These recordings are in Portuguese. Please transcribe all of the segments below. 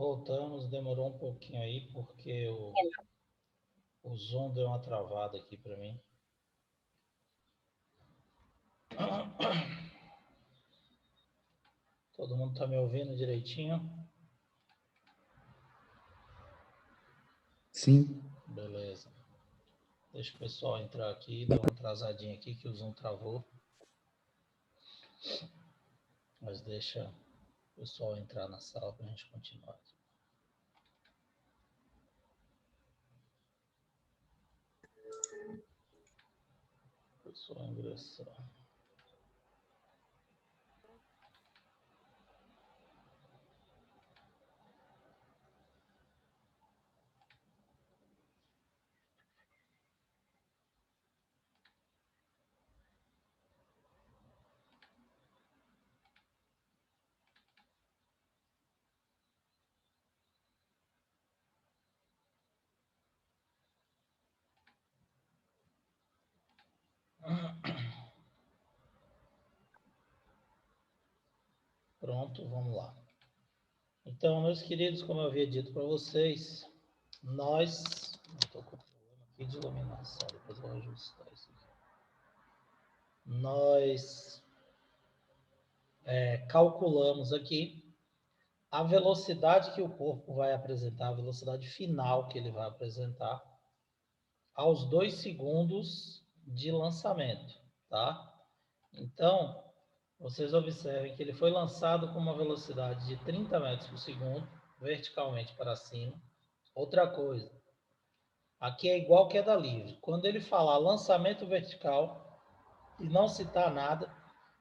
Voltamos, demorou um pouquinho aí, porque o Zoom deu uma travada aqui para mim. Todo mundo está me ouvindo direitinho? Sim. Beleza. Deixa o pessoal entrar aqui, dá uma atrasadinha aqui que o Zoom travou. Mas deixa o pessoal entrar na sala para a gente continuar. O pessoal ingressou. Pronto, vamos lá. Então, meus queridos, como eu havia dito para vocês, nós... Estou com problema aqui de iluminação, depois eu vou ajustar isso aqui. Nós calculamos aqui a velocidade que o corpo vai apresentar, a velocidade final que ele vai apresentar, aos 2 segundos de lançamento, tá? Então, vocês observem que ele foi lançado com uma velocidade de 30 metros por segundo, verticalmente para cima. Outra coisa, aqui é igual queda livre. Quando ele falar lançamento vertical e não citar nada,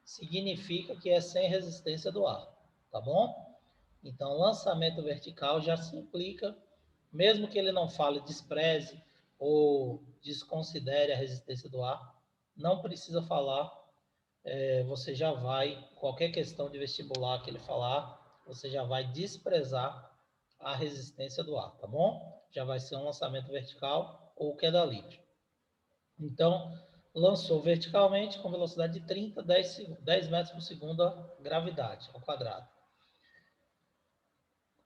significa que é sem resistência do ar, tá bom? Então, lançamento vertical já se implica, mesmo que ele não fale despreze ou desconsidere a resistência do ar, não precisa falar, você já vai, qualquer questão de vestibular que ele falar, você já vai desprezar a resistência do ar, tá bom? Já vai ser um lançamento vertical ou queda livre. Então, lançou verticalmente com velocidade de 30, 10 metros por segundo a gravidade ao quadrado.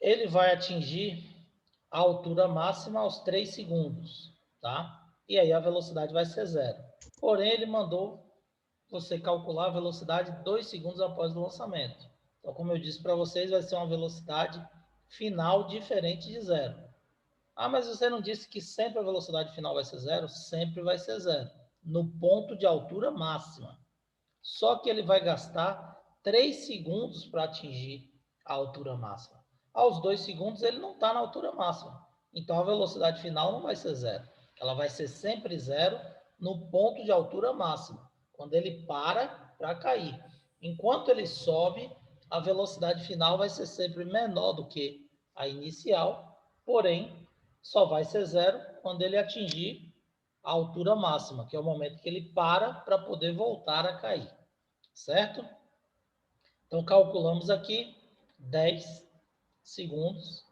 Ele vai atingir a altura máxima aos 3 segundos, tá? E aí a velocidade vai ser zero. Porém, ele mandou você calcular a velocidade 2 segundos após o lançamento. Então, como eu disse para vocês, vai ser uma velocidade final diferente de zero. Ah, mas você não disse que sempre a velocidade final vai ser zero? Sempre vai ser zero, no ponto de altura máxima. Só que ele vai gastar 3 segundos para atingir a altura máxima. Aos 2 segundos ele não está na altura máxima. Então a velocidade final não vai ser zero. Ela vai ser sempre zero no ponto de altura máxima, quando ele para cair. Enquanto ele sobe, a velocidade final vai ser sempre menor do que a inicial, porém só vai ser zero quando ele atingir a altura máxima, que é o momento que ele para poder voltar a cair, certo? Então, calculamos aqui 10 segundos.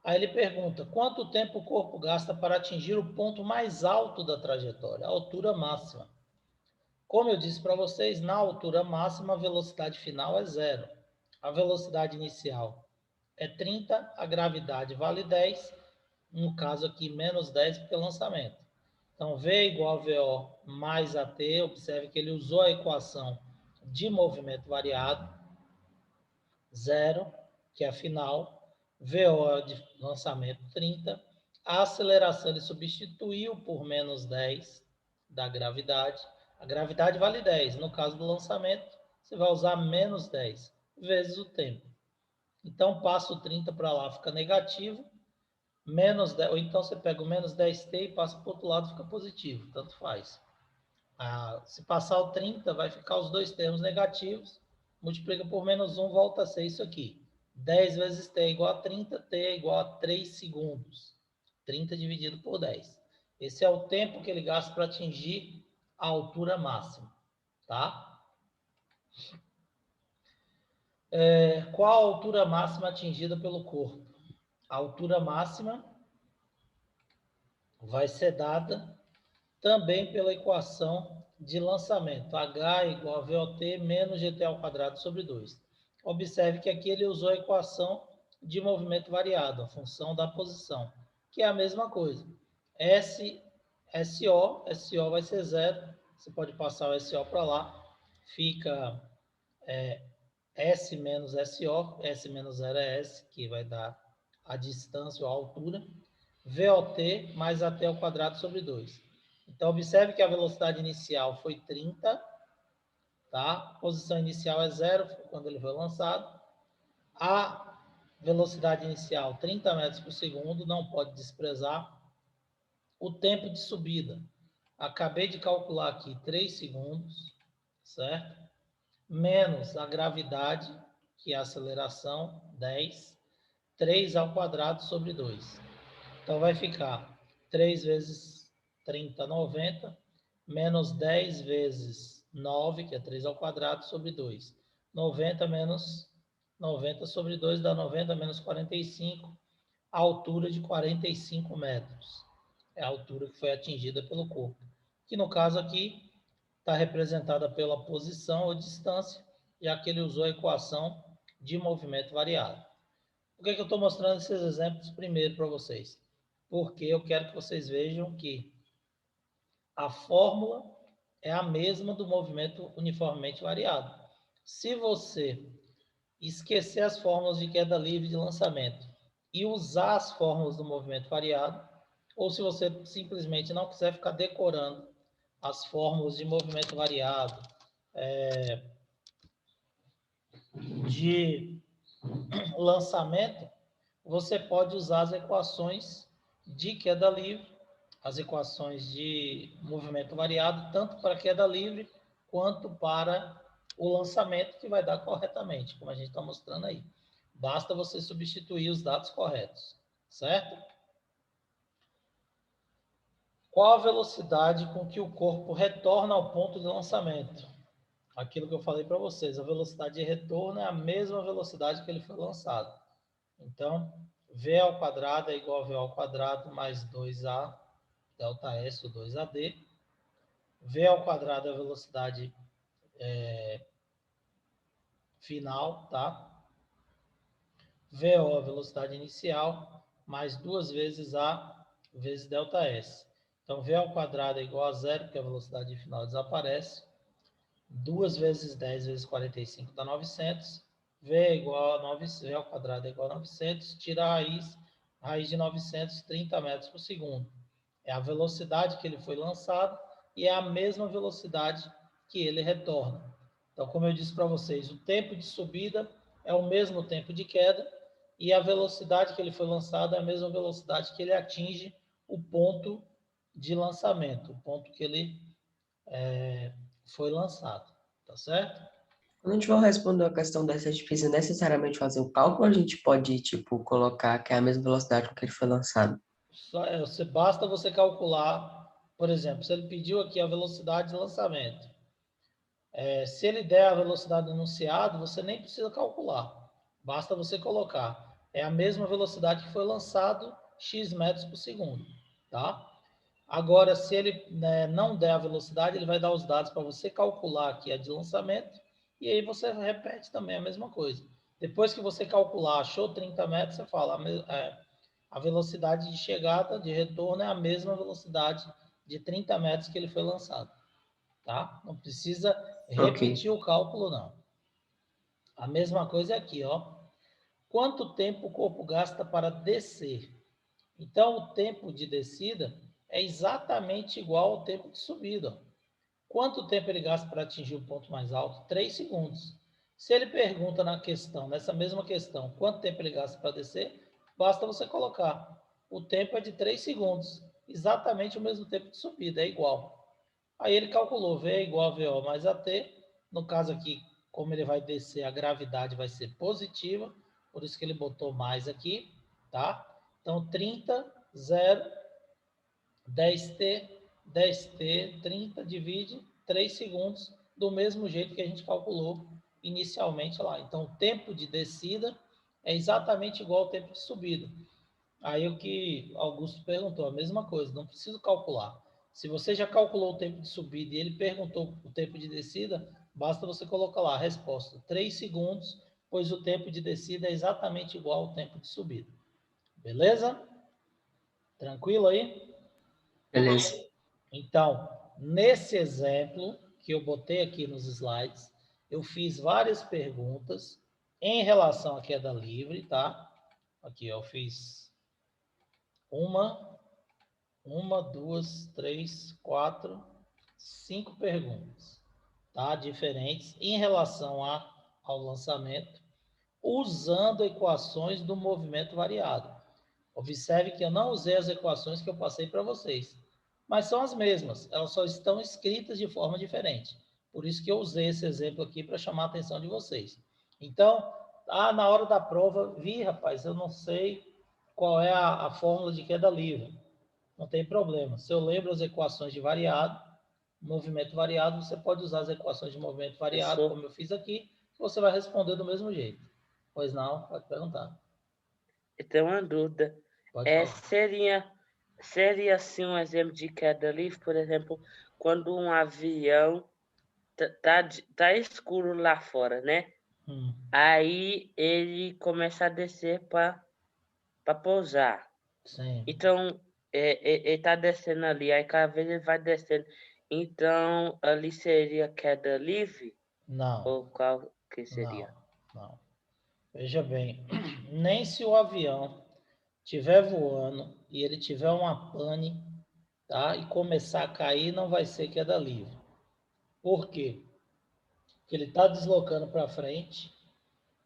Aí ele pergunta, quanto tempo o corpo gasta para atingir o ponto mais alto da trajetória, a altura máxima? Como eu disse para vocês, na altura máxima a velocidade final é zero. A velocidade inicial é 30, a gravidade vale 10, no caso aqui menos 10 porque é lançamento. Então, V igual a VO mais AT, observe que ele usou a equação de movimento variado, zero, que é a final, VO é de lançamento 30, a aceleração ele substituiu por menos 10 da gravidade, a gravidade vale 10, no caso do lançamento, você vai usar menos 10 vezes o tempo. Então, passa o 30 para lá, fica negativo, menos 10, ou então você pega o menos 10t e passa para o outro lado, fica positivo, tanto faz. Se passar o 30, vai ficar os dois termos negativos, multiplica por menos 1, volta a ser isso aqui. 10 vezes t é igual a 30, t é igual a 3 segundos. 30 dividido por 10. Esse é o tempo que ele gasta para atingir a altura máxima, tá? Qual a altura máxima atingida pelo corpo? A altura máxima vai ser dada também pela equação de lançamento, H igual a VOT menos GT ao quadrado sobre 2. Observe que aqui ele usou a equação de movimento variado, a função da posição, que é a mesma coisa. SO vai ser 0, você pode passar o SO para lá, fica S menos SO, S menos 0 é S, que vai dar a distância ou a altura, VOT mais AT ao quadrado sobre 2. Então, observe que a velocidade inicial foi 30, tá? A posição inicial é 0, quando ele foi lançado. A velocidade inicial, 30 metros por segundo, não pode desprezar. O tempo de subida, acabei de calcular aqui 3 segundos, certo? Menos a gravidade, que é a aceleração, 10, 3 ao quadrado sobre 2. Então, vai ficar 3 vezes 30, 90, menos 10 vezes 9, que é 3 ao quadrado, sobre 2. 90 menos 90 sobre 2 dá 90 menos 45, a altura de 45 metros. É a altura que foi atingida pelo corpo. Que no caso aqui está representada pela posição ou distância, já que ele usou a equação de movimento variado. Por que eu estou mostrando esses exemplos primeiro para vocês? Porque eu quero que vocês vejam que a fórmula é a mesma do movimento uniformemente variado. Se você esquecer as fórmulas de queda livre de lançamento e usar as fórmulas do movimento variado, ou se você simplesmente não quiser ficar decorando as fórmulas de movimento variado, de lançamento, você pode usar as equações de queda livre, as equações de movimento variado, tanto para queda livre quanto para o lançamento, que vai dar corretamente, como a gente está mostrando aí. Basta você substituir os dados corretos, certo? Qual a velocidade com que o corpo retorna ao ponto de lançamento? Aquilo que eu falei para vocês, a velocidade de retorno é a mesma velocidade que ele foi lançado. Então, V ao quadrado é igual a V ao quadrado mais 2A, delta S, ou 2AD. V ao quadrado é a velocidade final, tá? VO é a velocidade inicial, mais 2 vezes A vezes delta S. Então, V ao quadrado é igual a zero, porque a velocidade final desaparece. 2 vezes 10 vezes 45 dá 900. V é igual a 9, V ao quadrado é igual a 900. Tira a raiz de 900, 30 metros por segundo. É a velocidade que ele foi lançado e é a mesma velocidade que ele retorna. Então, como eu disse para vocês, o tempo de subida é o mesmo tempo de queda e a velocidade que ele foi lançado é a mesma velocidade que ele atinge o ponto de lançamento, o ponto que ele foi lançado, tá certo? Quando a gente for responder a questão dessa, a gente precisa necessariamente fazer o cálculo, ou a gente pode, tipo, colocar que é a mesma velocidade com que ele foi lançado? Basta você calcular, por exemplo, se ele pediu aqui a velocidade de lançamento. Se ele der a velocidade anunciada, você nem precisa calcular. Basta você colocar. É a mesma velocidade que foi lançado, x metros por segundo, tá? Agora, se ele não der a velocidade, ele vai dar os dados para você calcular aqui a de lançamento, e aí você repete também a mesma coisa. Depois que você calcular, achou 30 metros, você fala, a velocidade de chegada, de retorno, é a mesma velocidade de 30 metros que ele foi lançado, tá? Não precisa repetir o cálculo, não. A mesma coisa é aqui, ó. Quanto tempo o corpo gasta para descer? Então, o tempo de descida é exatamente igual ao tempo de subida. Quanto tempo ele gasta para atingir o ponto mais alto? 3 segundos. Se ele pergunta na questão, nessa mesma questão, quanto tempo ele gasta para descer, basta você colocar. O tempo é de 3 segundos. Exatamente o mesmo tempo de subida, é igual. Aí ele calculou, V é igual a VO mais AT. No caso aqui, como ele vai descer, a gravidade vai ser positiva, por isso que ele botou mais aqui, tá? Então, 30, 0, 10T, 10T, 30 divide 3 segundos, do mesmo jeito que a gente calculou inicialmente lá. Então, o tempo de descida é exatamente igual ao tempo de subida. Aí o que Augusto perguntou, a mesma coisa, não preciso calcular. Se você já calculou o tempo de subida e ele perguntou o tempo de descida, basta você colocar lá a resposta, 3 segundos pois o tempo de descida é exatamente igual ao tempo de subida. Beleza? Tranquilo aí? Beleza. Então, nesse exemplo que eu botei aqui nos slides, eu fiz várias perguntas em relação à queda livre, tá? Aqui eu fiz uma, duas, três, quatro, 5 perguntas, tá? Diferentes em relação ao lançamento, usando equações do movimento variado. Observe que eu não usei as equações que eu passei para vocês, mas são as mesmas, elas só estão escritas de forma diferente. Por isso que eu usei esse exemplo aqui para chamar a atenção de vocês. Então, na hora da prova, rapaz, eu não sei qual é a fórmula de queda livre. Não tem problema. Se eu lembro as equações de variado, movimento variado, você pode usar as equações de movimento variado, como eu fiz aqui, que você vai responder do mesmo jeito. Pois não, pode perguntar. Eu tenho uma dúvida. Seria assim um exemplo de queda livre, por exemplo, quando um avião tá escuro lá fora, né? Aí ele começa a descer para pousar. Sim. Então, ele tá descendo ali, aí cada vez ele vai descendo. Então, ali seria queda livre? Não. Ou qual que seria? Não. Veja bem, nem se o avião estiver voando e ele tiver uma pane, tá? E começar a cair, não vai ser queda livre. Por quê? Porque ele está deslocando para frente,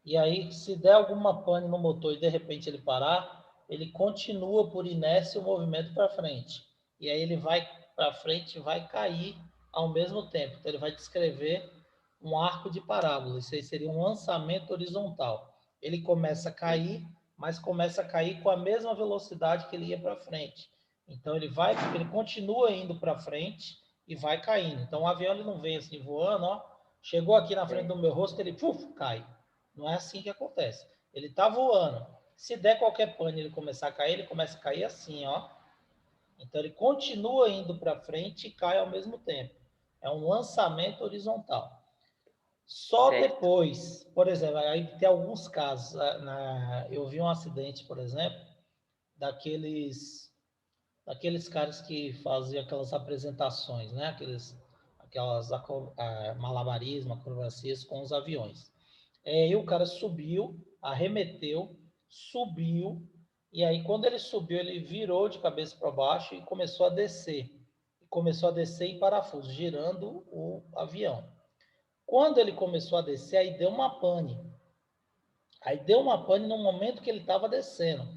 e aí, se der alguma pane no motor e de repente ele parar, ele continua por inércia o movimento para frente. E aí ele vai para frente e vai cair ao mesmo tempo. Então ele vai descrever um arco de parábola. Isso aí seria um lançamento horizontal. Ele começa a cair, mas começa a cair com a mesma velocidade que ele ia para frente. Então ele continua indo para frente e vai caindo. Então o avião ele não vem assim voando, ó. Chegou aqui na frente do meu rosto, ele cai. Não é assim que acontece. Ele está voando. Se der qualquer pane e ele começar a cair, ele começa a cair assim, ó. Então ele continua indo para frente e cai ao mesmo tempo. É um lançamento horizontal. Só depois, por exemplo, aí tem alguns casos. Eu vi um acidente, por exemplo, daqueles caras que faziam aquelas apresentações, né? Aquelas malabarismo, acrobacias com os aviões. E o cara subiu, arremeteu, subiu, e aí quando ele subiu, ele virou de cabeça para baixo e começou a descer. Começou a descer em parafuso, girando o avião. Quando ele começou a descer, aí deu uma pane. Aí deu uma pane no momento que ele estava descendo.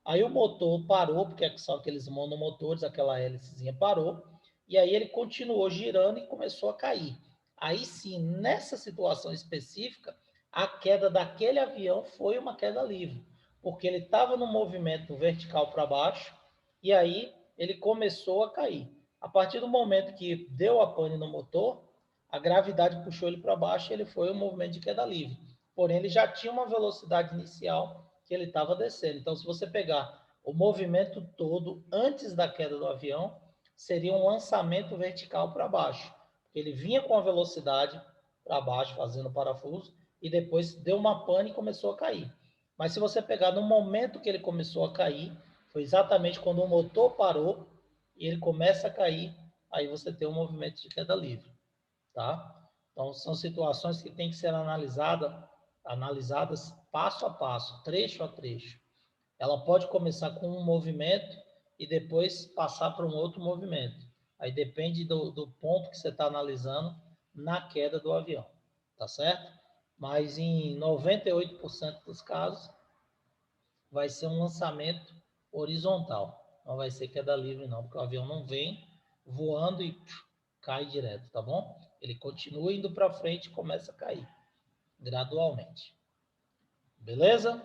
Aí o motor parou, porque são aqueles monomotores, aquela hélicezinha parou, e aí ele continuou girando e começou a cair. Aí sim, nessa situação específica, a queda daquele avião foi uma queda livre, porque ele estava no movimento vertical para baixo, e aí ele começou a cair. A partir do momento que deu a pane no motor, a gravidade puxou ele para baixo e ele foi um movimento de queda livre. Porém, ele já tinha uma velocidade inicial que ele estava descendo. Então, se você pegar o movimento todo antes da queda do avião, seria um lançamento vertical para baixo. Ele vinha com a velocidade para baixo, fazendo parafuso, e depois deu uma pane e começou a cair. Mas se você pegar no momento que ele começou a cair, foi exatamente quando o motor parou e ele começa a cair, aí você tem um movimento de queda livre, tá? Então, são situações que têm que ser analisadas passo a passo, trecho a trecho. Ela pode começar com um movimento e depois passar para um outro movimento. Aí depende do ponto que você está analisando na queda do avião, tá certo? Mas em 98% dos casos, vai ser um lançamento horizontal. Não vai ser queda livre, não, porque o avião não vem voando e cai direto, tá bom? Ele continua indo para frente e começa a cair gradualmente. Beleza?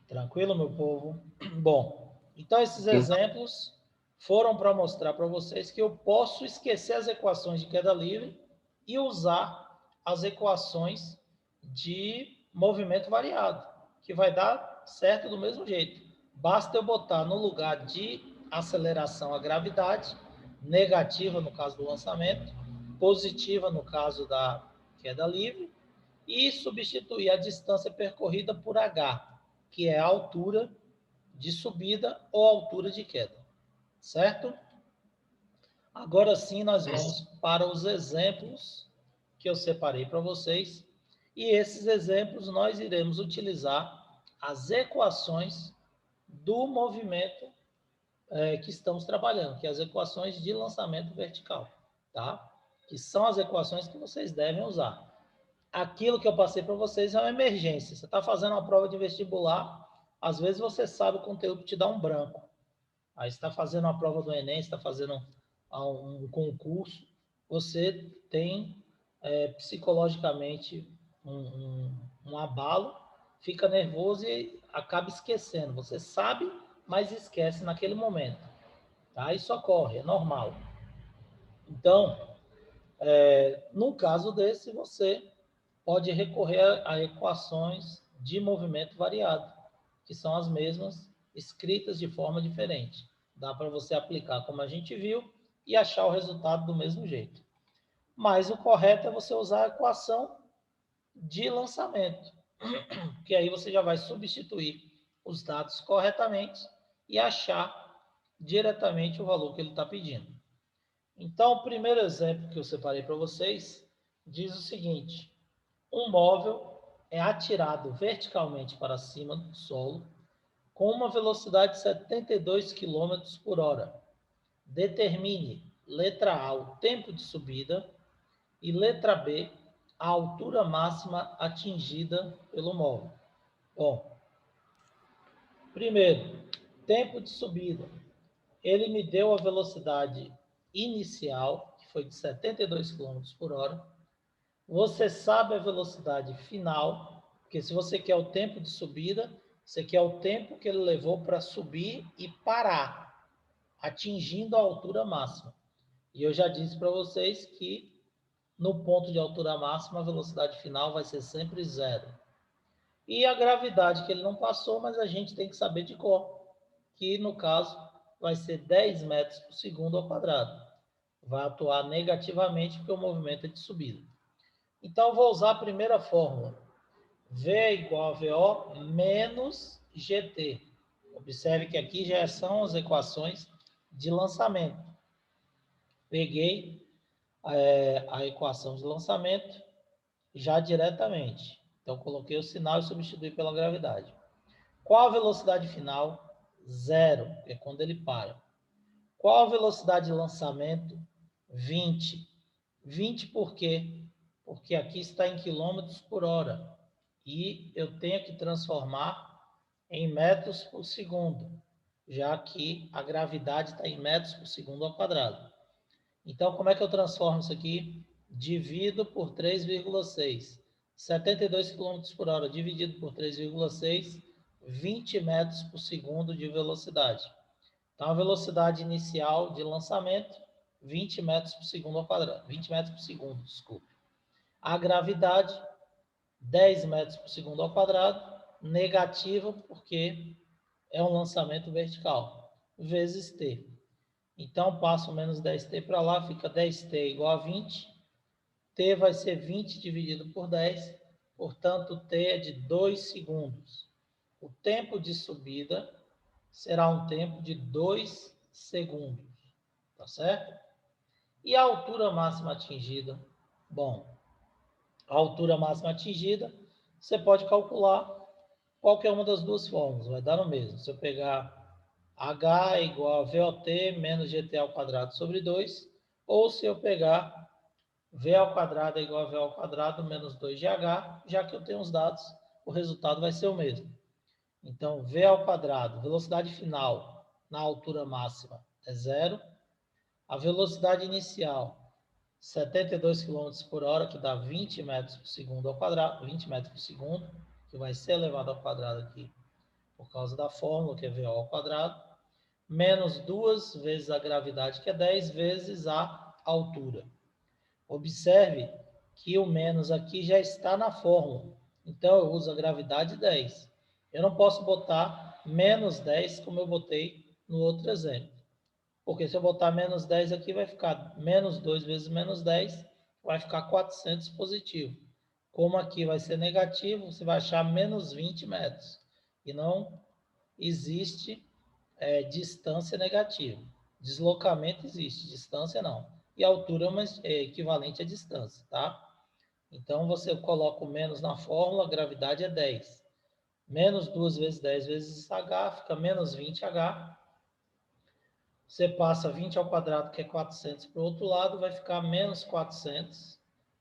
Tranquilo, meu povo? Bom, então esses exemplos foram para mostrar para vocês que eu posso esquecer as equações de queda livre e usar as equações de movimento variado, que vai dar certo do mesmo jeito. Basta eu botar no lugar de aceleração a gravidade, negativa no caso do lançamento, positiva no caso da queda livre, e substituir a distância percorrida por h, que é a altura de subida ou altura de queda, certo? Agora sim, nós vamos para os exemplos que eu separei para vocês, e esses exemplos nós iremos utilizar as equações do movimento que estamos trabalhando, que é as equações de lançamento vertical, tá? Que são as equações que vocês devem usar. Aquilo que eu passei para vocês é uma emergência. Você está fazendo uma prova de vestibular, às vezes você sabe o conteúdo te dá um branco. Aí você está fazendo uma prova do Enem, está fazendo um concurso, você tem psicologicamente um abalo, fica nervoso e acaba esquecendo. Você sabe, mas esquece naquele momento. Tá? Isso ocorre, é normal. Então, no caso desse, você pode recorrer a equações de movimento variado, que são as mesmas, escritas de forma diferente. Dá para você aplicar como a gente viu e achar o resultado do mesmo jeito. Mas o correto é você usar a equação de lançamento, que aí você já vai substituir os dados corretamente e achar diretamente o valor que ele está pedindo. Então, o primeiro exemplo que eu separei para vocês diz o seguinte: um móvel é atirado verticalmente para cima do solo com uma velocidade de 72 km por hora. Determine, letra A, o tempo de subida e letra B, a altura máxima atingida pelo móvel. Bom, primeiro, tempo de subida. Ele me deu a velocidade inicial, que foi de 72 km por hora. Você sabe a velocidade final, porque se você quer o tempo de subida, você quer o tempo que ele levou para subir e parar, atingindo a altura máxima. E eu já disse para vocês que no ponto de altura máxima, a velocidade final vai ser sempre zero. E a gravidade que ele não passou, mas a gente tem que saber de cor, que no caso vai ser 10 metros por segundo ao quadrado. Vai atuar negativamente porque o movimento é de subida. Então, vou usar a primeira fórmula. V é igual a VO menos GT. Observe que aqui já são as equações de lançamento. Peguei a equação de lançamento já diretamente. Então, coloquei o sinal e substituí pela gravidade. Qual a velocidade final? Zero, é quando ele para. Qual a velocidade de lançamento? 20. 20 por quê? Porque aqui está em quilômetros por hora. E eu tenho que transformar em metros por segundo, já que a gravidade está em metros por segundo ao quadrado. Então, como é que eu transformo isso aqui? Divido por 3,6. 72 km por hora dividido por 3,6, 20 metros por segundo de velocidade. Então, a velocidade inicial de lançamento, 20 metros por segundo ao quadrado. 20 metros por segundo, desculpe. A gravidade, 10 metros por segundo ao quadrado, negativa porque é um lançamento vertical, vezes t. Então, passo menos 10t para lá, fica 10t igual a 20. T vai ser 20 dividido por 10, portanto, t é de 2 segundos. O tempo de subida será um tempo de 2 segundos, tá certo? E a altura máxima atingida? Bom, a altura máxima atingida, você pode calcular qualquer uma das duas formas, vai dar no mesmo. Se eu pegar H igual a VOT menos GT ao quadrado sobre 2, ou se eu pegar V ao quadrado é igual a V ao quadrado menos 2GH, já que eu tenho os dados, o resultado vai ser o mesmo. Então, V ao quadrado, velocidade final na altura máxima é zero. A velocidade inicial, 72 km por hora, que dá 20 metros por segundo ao quadrado, 20 metros por segundo, que vai ser elevado ao quadrado aqui por causa da fórmula, que é VO ao quadrado, menos 2 vezes a gravidade, que é 10 vezes a altura. Observe que o menos aqui já está na fórmula. Então, eu uso a gravidade 10. Eu não posso botar menos 10 como eu botei no outro exemplo. Porque se eu botar menos 10 aqui, vai ficar menos 2 vezes menos 10, vai ficar 400 positivo. Como aqui vai ser negativo, você vai achar menos 20 metros. E não existe distância negativa. Deslocamento existe, distância não. E a altura é equivalente à distância, tá? Então, você coloca o menos na fórmula, a gravidade é 10. Menos 2 vezes 10 vezes h, fica menos 20h. Você passa 20 ao quadrado, que é 400, para o outro lado, vai ficar menos 400.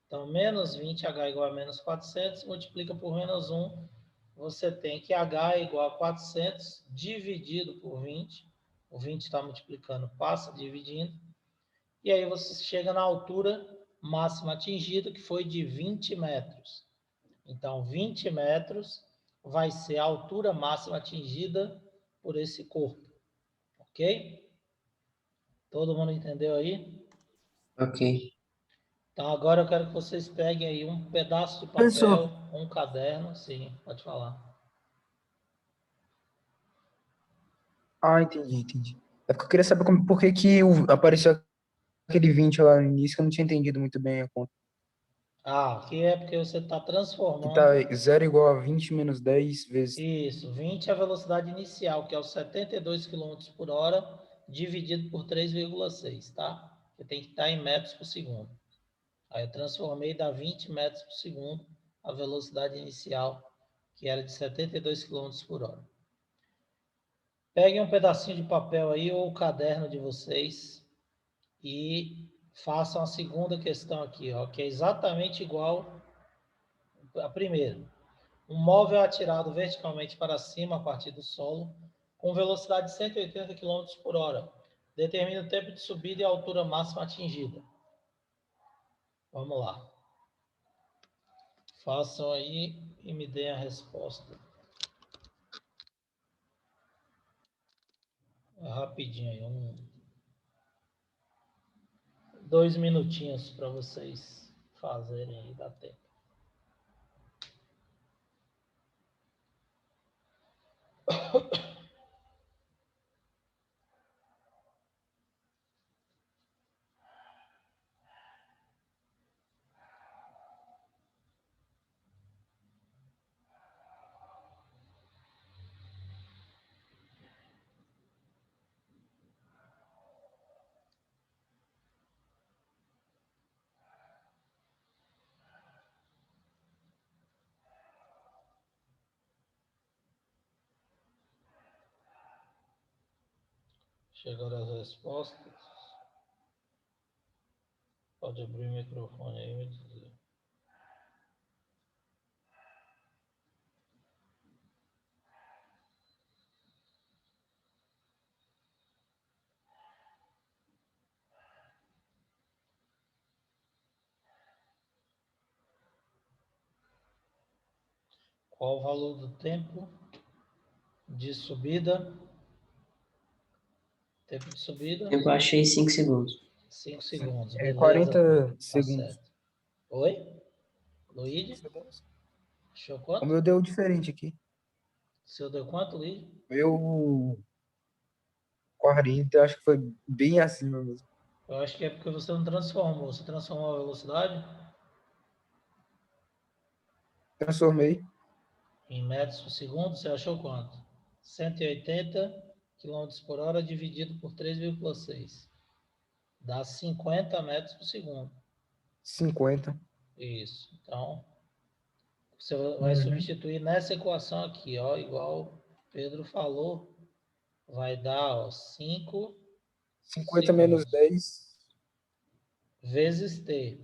Então, menos 20h igual a menos 400, multiplica por menos 1, você tem que h é igual a 400 dividido por 20. O 20 está multiplicando, passa dividindo. E aí você chega na altura máxima atingida, que foi de 20 metros. Então, 20 metros vai ser a altura máxima atingida por esse corpo. Ok? Todo mundo entendeu aí? Ok. Então, agora eu quero que vocês peguem aí um pedaço de Professor, papel, um caderno. Sim, pode falar. entendi. É porque eu queria saber por que que apareceu aquele 20 lá no início, que eu não tinha entendido muito bem a conta. Aqui é porque você está Que tá transformando. 0 igual a 20 menos 10 vezes... Isso, 20 é a velocidade inicial, que é os 72 km por hora, dividido por 3,6, tá? Você tem que estar em metros por segundo. Aí eu transformei da 20 metros por segundo a velocidade inicial, que era de 72 km por hora. Peguem um pedacinho de papel aí ou o caderno de vocês e façam a segunda questão aqui, ó, que é exatamente igual à primeira. Um móvel é atirado verticalmente para cima a partir do solo com velocidade de 180 km por hora. Determine o tempo de subida e a altura máxima atingida. Vamos lá. Façam aí e me deem a resposta. É rapidinho aí, 2 minutinhos para vocês fazerem aí, dá tempo. Chegaram as respostas. Pode abrir o microfone aí e me dizer. Qual o valor do tempo de subida? Tempo de subida? Eu achei 5 segundos. 5 segundos, É beleza. 40 Tá segundos. certo. Oi? Luíde? Achou O quanto? meu deu diferente aqui. O seu deu quanto, Luíde? Eu 40, acho que foi bem acima mesmo. Eu acho que é porque você não transformou. Você transformou a velocidade Transformei. em metros por segundo. Você achou quanto? 180 km por hora dividido por 3,6. Dá 50 metros por segundo. 50. Isso. Então, você vai Uhum. substituir nessa equação aqui, ó, igual o Pedro falou, vai dar, ó, 5 50 menos segundos 10. vezes t.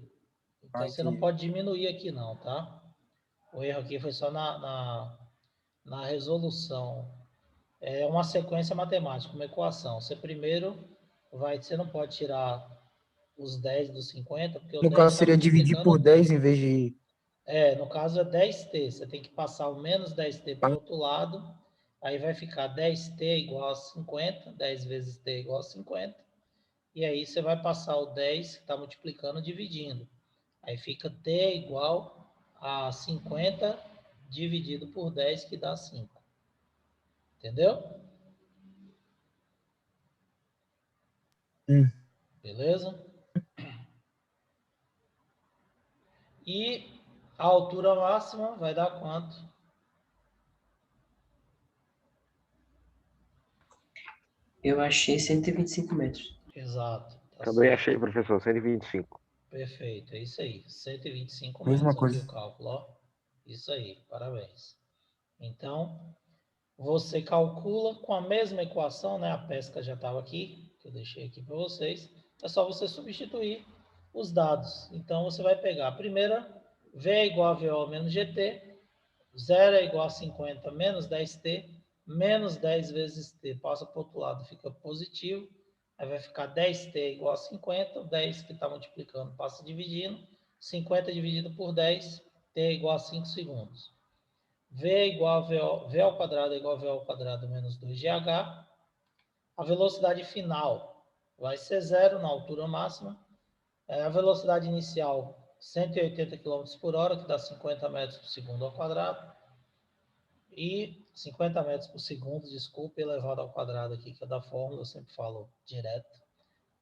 Então, você não Entendi. pode diminuir aqui não, tá? O erro aqui foi só na resolução. É uma sequência matemática, uma equação. Você não pode tirar os 10 dos 50, porque o No 10 caso, está seria dividir multiplicando por o 10 tempo. em vez de... No caso é 10t. Você tem que passar o menos 10t para o outro lado. Aí vai ficar 10t igual a 50. 10 vezes t igual a 50. E aí você vai passar o 10 que está multiplicando, dividindo. Aí fica t igual a 50 dividido por 10, que dá 5. Entendeu? Hum. Beleza? E A altura máxima vai dar quanto? Eu achei 125 metros. Exato. Tá Também certo. achei, professor, 125. Perfeito, é isso aí. 125 Mesma metros aqui coisa. o cálculo, ó. Isso aí, parabéns. Então, você calcula com a mesma equação, né? A pesca já estava aqui, que eu deixei aqui para vocês. É só você substituir os dados. Então, você vai pegar a primeira, V é igual a VO menos GT, 0 é igual a 50 menos 10T, menos 10 vezes T, passa para o outro lado, fica positivo. Aí vai ficar 10T igual a 50, o 10 que está multiplicando passa dividindo, 50 dividido por 10, T é igual a 5 segundos. V é igual a VO, V ao quadrado é igual a V ao quadrado menos 2GH. A velocidade final vai ser zero na altura máxima. A velocidade inicial, 180 km por hora, que dá 50 metros por segundo ao quadrado. E 50 metros por segundo, desculpe, elevado ao quadrado aqui, que é da fórmula, eu sempre falo direto.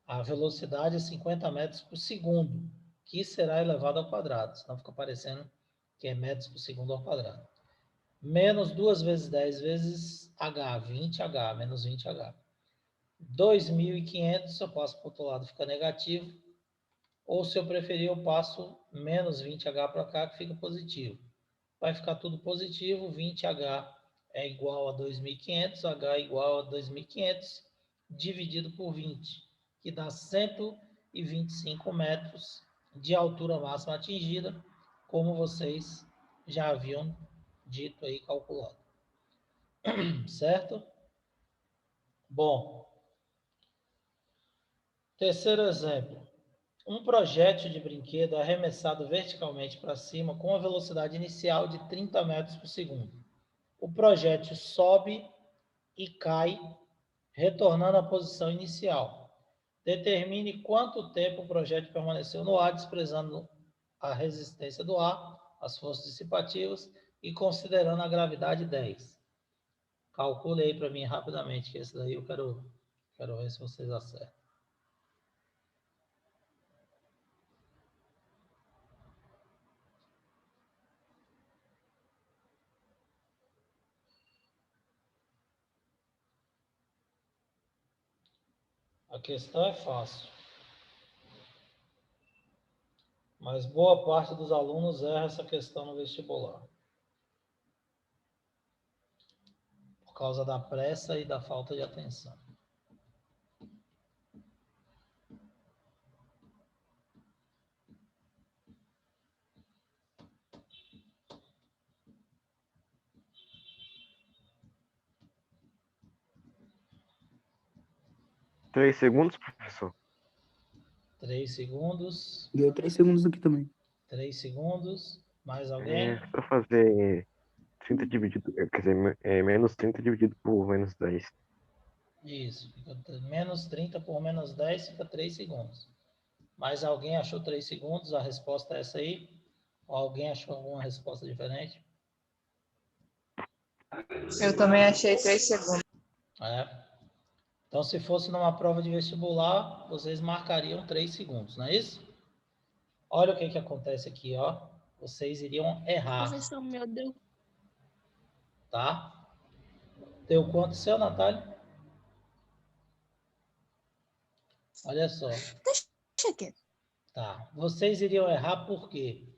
A velocidade é 50 metros por segundo, que será elevado ao quadrado, senão fica parecendo que é metros por segundo ao quadrado. Menos 2 vezes 10 vezes H, 20H, menos 20H. 2.500, eu passo para o outro lado, fica negativo. Ou, se eu preferir, eu passo menos 20H para cá, que fica positivo. Vai ficar tudo positivo, 20H é igual a 2.500, H é igual a 2.500, dividido por 20, que dá 125 metros de altura máxima atingida, como vocês já haviam dito aí, calculado. Certo? Bom, terceiro exemplo. Um projétil de brinquedo é arremessado verticalmente para cima com a velocidade inicial de 30 metros por segundo. O projétil sobe e cai, retornando à posição inicial. Determine quanto tempo o projétil permaneceu no ar, desprezando a resistência do ar, as forças dissipativas e considerando a gravidade 10. Calcule aí para mim rapidamente, que esse daí eu quero ver se vocês acertam. A questão é fácil, mas boa parte dos alunos erra essa questão no vestibular, por causa da pressa e da falta de atenção. Três segundos, professor? 3 segundos. Deu 3 segundos aqui também. 3 segundos. Mais alguém? Só fazer 30 dividido, quer dizer, menos 30 dividido por menos 10. Isso. Fica menos 30 por menos 10, fica 3 segundos. Mais alguém achou 3 segundos? A resposta é essa aí? Ou alguém achou alguma resposta diferente? Eu também achei 3 segundos. Então, se fosse numa prova de vestibular, vocês marcariam 3 segundos, não é isso? Olha o que acontece aqui, ó. Vocês iriam errar. Professor, meu Deus. Tá? Deu quanto seu, Natália? Olha só. Deixa quieto. Tá. Vocês iriam errar por quê?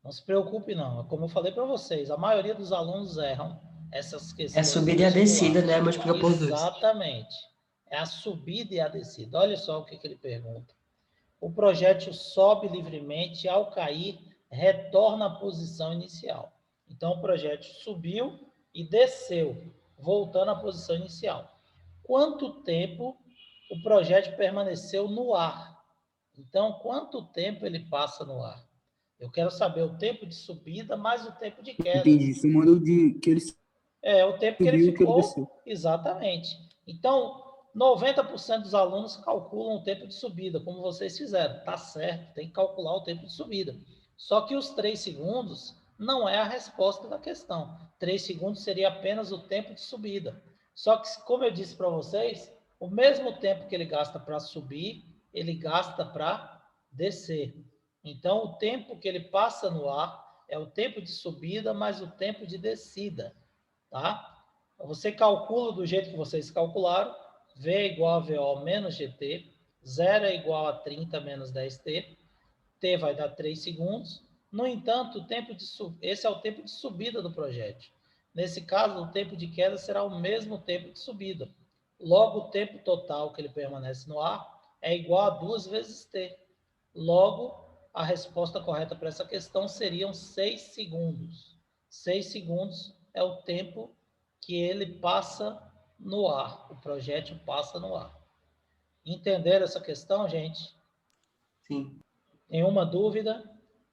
Não se preocupe, não. Como eu falei para vocês, a maioria dos alunos erram essas questões. É a subida e a descida, né? Multiplica por 2. Exatamente. É a subida e a descida. Olha só o que ele pergunta. O projétil sobe livremente e, ao cair, retorna à posição inicial. Então, o projétil subiu e desceu, voltando à posição inicial. Quanto tempo o projétil permaneceu no ar? Então, quanto tempo ele passa no ar? Eu quero saber o tempo de subida mais o tempo de queda. Entendi. Somando de que ele o tempo que ele subiu e que ele ficou. desceu. Exatamente. Então, 90% dos alunos calculam o tempo de subida, como vocês fizeram. Tá certo, tem que calcular o tempo de subida. Só que os 3 segundos não é a resposta da questão. 3 segundos seria apenas o tempo de subida. Só que, como eu disse para vocês, o mesmo tempo que ele gasta para subir, ele gasta para descer. Então, o tempo que ele passa no ar é o tempo de subida mais o tempo de descida, tá? Você calcula do jeito que vocês calcularam, V é igual a VO menos GT, 0 é igual a 30 menos 10T, T vai dar 3 segundos. No entanto, esse é o tempo de subida do projétil. Nesse caso, o tempo de queda será o mesmo tempo de subida. Logo, o tempo total que ele permanece no ar é igual a 2 vezes T. Logo, a resposta correta para essa questão seriam 6 segundos. 6 segundos é o tempo que ele passa no ar, o projétil passa no ar. Entenderam essa questão, gente? Sim. Nenhuma dúvida?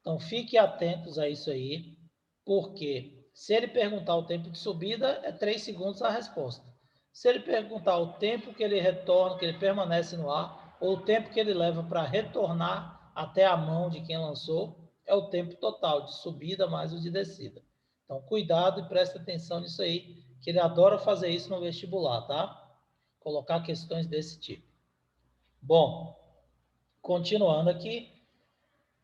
Então, fiquem atentos a isso aí, porque se ele perguntar o tempo de subida, é 3 segundos a resposta. Se ele perguntar o tempo que ele retorna, que ele permanece no ar, ou o tempo que ele leva para retornar até a mão de quem lançou, é o tempo total de subida mais o de descida. Então, cuidado e preste atenção nisso aí, que ele adora fazer isso no vestibular, tá? Colocar questões desse tipo. Bom, continuando aqui.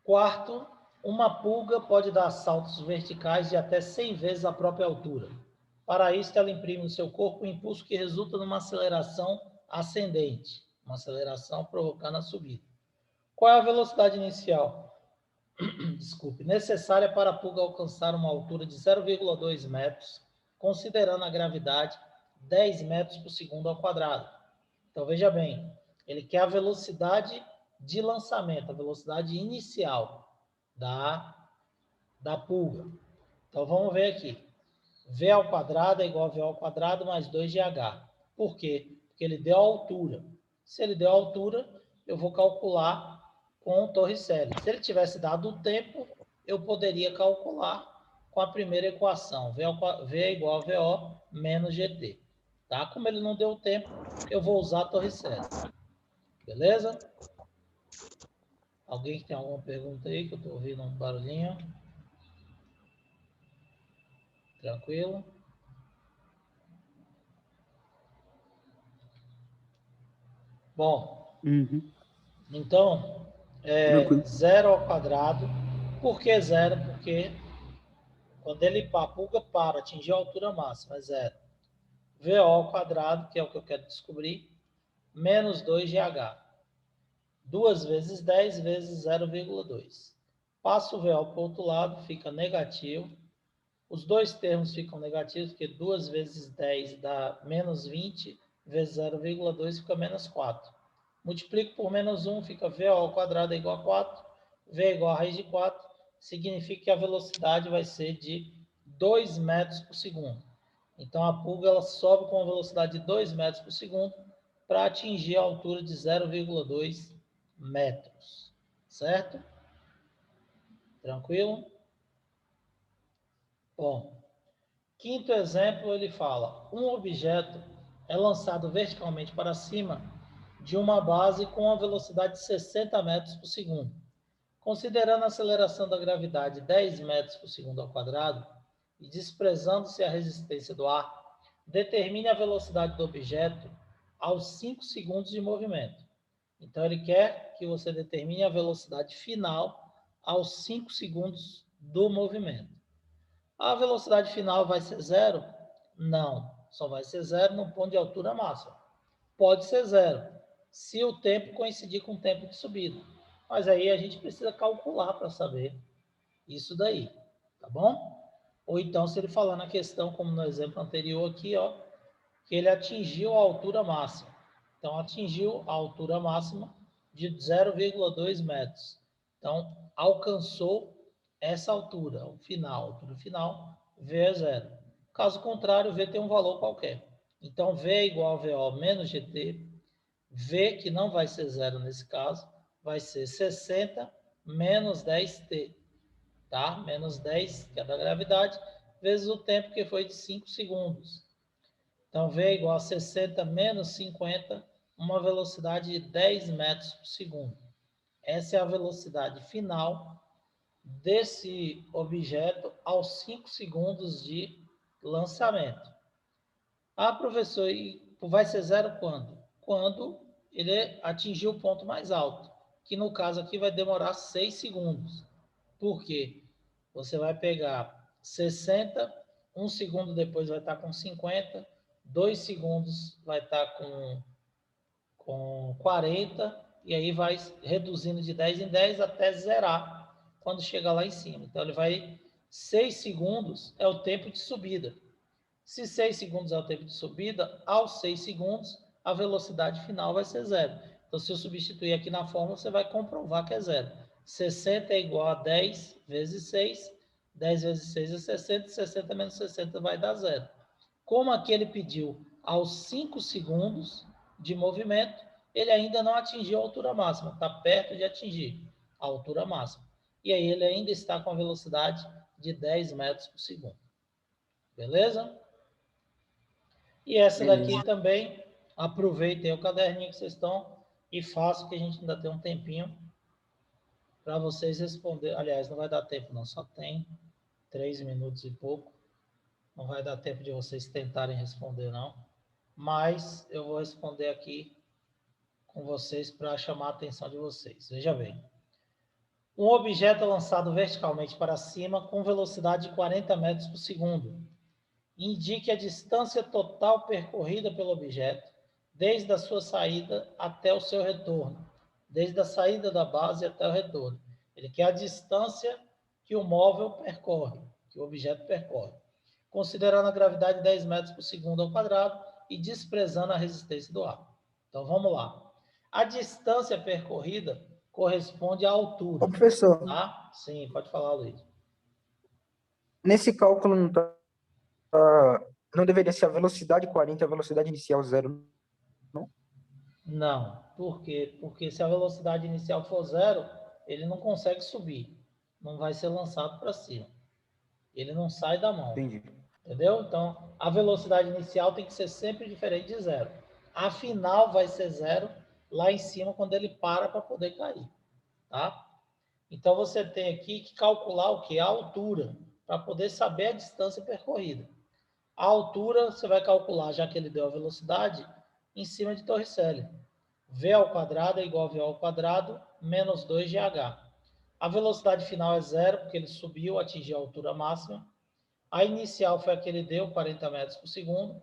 Quarto, uma pulga pode dar saltos verticais de até 100 vezes a própria altura. Para isso, ela imprime no seu corpo um impulso que resulta numa aceleração ascendente, uma aceleração provocando a subida. Qual é a velocidade inicial? Desculpe, necessária para a pulga alcançar uma altura de 0,2 metros, considerando a gravidade 10 metros por segundo ao quadrado. Então, veja bem, ele quer a velocidade de lançamento, a velocidade inicial da pulga. Então, vamos ver aqui. V ao quadrado é igual a V ao quadrado mais 2GH. Por quê? Porque ele deu a altura. Se ele deu a altura, eu vou calcular com o Torricelli. Se ele tivesse dado o tempo, eu poderia calcular com a primeira equação. V é igual a VO menos GT. Tá? Como ele não deu o tempo, eu vou usar a Torricelli. Beleza? Alguém que tem alguma pergunta aí, que eu estou ouvindo um barulhinho? Tranquilo? Bom, então, Tranquilo. 0 ao quadrado. Por que 0? Porque quando a pulga para, atingir a altura máxima, é 0. VO ao quadrado, que é o que eu quero descobrir, menos 2GH. 2 vezes 10 vezes 0,2. Passo o VO para o outro lado, fica negativo. Os dois termos ficam negativos, porque 2 vezes 10 dá menos 20, vezes 0,2 fica menos 4. Multiplico por menos 1, fica V ao quadrado é igual a 4. V é igual a raiz de 4. Significa que a velocidade vai ser de 2 metros por segundo. Então, a pulga ela sobe com uma velocidade de 2 metros por segundo para atingir a altura de 0,2 metros. Certo? Tranquilo? Bom, quinto exemplo, ele fala: um objeto é lançado verticalmente para cima de uma base com uma velocidade de 60 metros por segundo. Considerando a aceleração da gravidade 10 metros por segundo ao quadrado e desprezando-se a resistência do ar, determine a velocidade do objeto aos 5 segundos de movimento. Então, ele quer que você determine a velocidade final aos 5 segundos do movimento. A velocidade final vai ser 0? Não, só vai ser 0 no ponto de altura máxima. Pode ser 0, se o tempo coincidir com o tempo de subida. Mas aí a gente precisa calcular para saber isso daí, tá bom? Ou então, se ele falar na questão, como no exemplo anterior aqui, ó, que ele atingiu a altura máxima. Então, atingiu a altura máxima de 0,2 metros. Então, alcançou essa altura, o final, a altura final, V é 0. Caso contrário, V tem um valor qualquer. Então, V é igual a VO menos GT. V, que não vai ser 0 nesse caso, vai ser 60 menos 10T. Tá? Menos 10, que é da gravidade, vezes o tempo, que foi de 5 segundos. Então, V é igual a 60 menos 50, uma velocidade de 10 metros por segundo. Essa é a velocidade final desse objeto aos 5 segundos de lançamento. Ah, professor, e vai ser 0 quando? Quando ele atingir o ponto mais alto, que no caso aqui vai demorar 6 segundos. Por quê? você vai pegar 60, 1 segundo depois vai estar com 50, 2 segundos vai estar com 40, e aí vai reduzindo de 10 em 10 até zerar quando chegar lá em cima. Então, ele vai... 6 segundos é o tempo de subida. Se 6 segundos é o tempo de subida, aos 6 segundos, a velocidade final vai ser zero. Então, se eu substituir aqui na fórmula, você vai comprovar que é zero. 60 é igual a 10 vezes 6, 10 vezes 6 é 60, 60 menos 60 vai dar zero. Como aqui ele pediu aos 5 segundos de movimento, ele ainda não atingiu a altura máxima, está perto de atingir a altura máxima. E aí ele ainda está com a velocidade de 10 metros por segundo. Beleza? E essa daqui também, aproveitem o caderninho que vocês estão e façam, que a gente ainda tem um tempinho para vocês responderem. Aliás, não vai dar tempo não, só tem 3 minutos e pouco. Não vai dar tempo de vocês tentarem responder não. Mas eu vou responder aqui com vocês para chamar a atenção de vocês. Veja bem. Um objeto é lançado verticalmente para cima com velocidade de 40 metros por segundo. Indique a distância total percorrida pelo objeto, desde a sua saída até o seu retorno, desde a saída da base até o retorno. Ele quer a distância que o móvel percorre, que o objeto percorre, considerando a gravidade de 10 metros por segundo ao quadrado e desprezando a resistência do ar. Então, vamos lá. A distância percorrida corresponde à altura. Ô, professor, Tá? Sim, pode falar, Luiz. nesse cálculo não deveria ser a velocidade 40 e a velocidade inicial 0, não? Não. Por quê? Porque se a velocidade inicial for zero, ele não consegue subir. Não vai ser lançado para cima. Ele não sai da mão. Entendi. Entendeu? Então, a velocidade inicial tem que ser sempre diferente de zero. A final vai ser zero lá em cima quando ele para poder cair. Tá? Então, você tem aqui que calcular o quê? A altura, para poder saber a distância percorrida. A altura, você vai calcular, já que ele deu a velocidade, em cima de Torricelli. V ao quadrado é igual a V ao quadrado menos 2GH. A velocidade final é zero, porque ele subiu, atingiu a altura máxima. A inicial foi a que ele deu, 40 metros por segundo,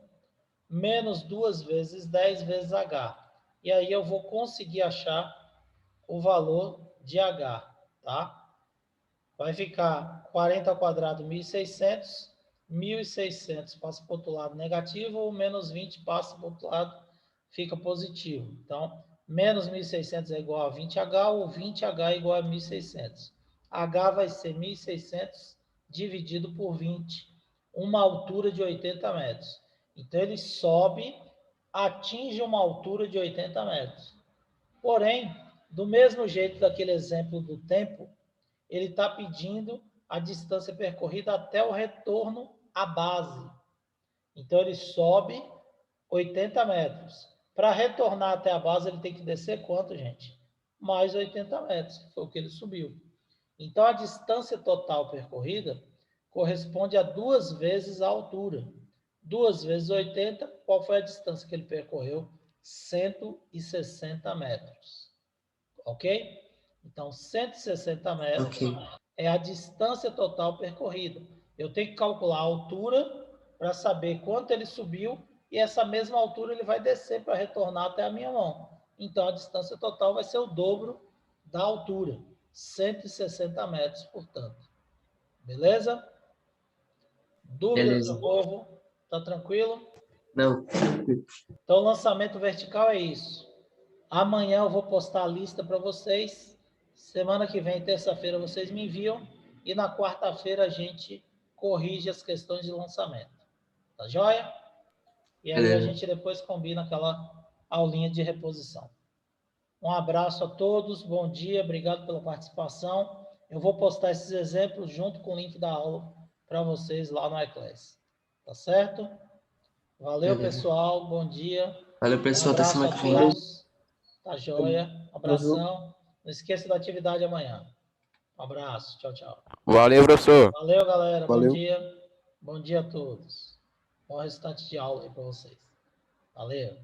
menos 2 vezes 10 vezes H. E aí eu vou conseguir achar o valor de H, tá? Vai ficar 40 ao quadrado, 1.600. 1.600 passa para o outro lado negativo, ou menos 20 passa para o outro lado, fica positivo. Então, menos 1.600 é igual a 20H, ou 20H é igual a 1.600. H vai ser 1.600 dividido por 20, uma altura de 80 metros. Então, ele sobe, atinge uma altura de 80 metros. Porém, do mesmo jeito daquele exemplo do tempo, ele está pedindo a distância percorrida até o retorno à base. Então, ele sobe 80 metros. Para retornar até a base, ele tem que descer quanto, gente? Mais 80 metros, que foi o que ele subiu. Então, a distância total percorrida corresponde a 2 vezes a altura. 2 vezes 80, qual foi a distância que ele percorreu? 160 metros. Ok? Então, 160 metros é a distância total percorrida. Eu tenho que calcular a altura para saber quanto ele subiu e essa mesma altura ele vai descer para retornar até a minha mão. Então, a distância total vai ser o dobro da altura, 160 metros, portanto. Beleza? Dúvidas do povo? Tá tranquilo? Não. Então, o lançamento vertical é isso. Amanhã eu vou postar a lista para vocês. Semana que vem, terça-feira, vocês me enviam. E na quarta-feira a gente corrige as questões de lançamento. Tá joia? E aí a gente depois combina aquela aulinha de reposição. Um abraço a todos, bom dia, obrigado pela participação. Eu vou postar esses exemplos junto com o link da aula para vocês lá no iClass. Tá certo? Valeu, pessoal, bom dia. Valeu, pessoal, até semana que vem. Tá joia? Um abração. Não esqueça da atividade amanhã. Um abraço. Tchau, tchau. Valeu, professor. Valeu, galera. Valeu. Bom dia. Bom dia a todos. Bom restante de aula aí para vocês. Valeu.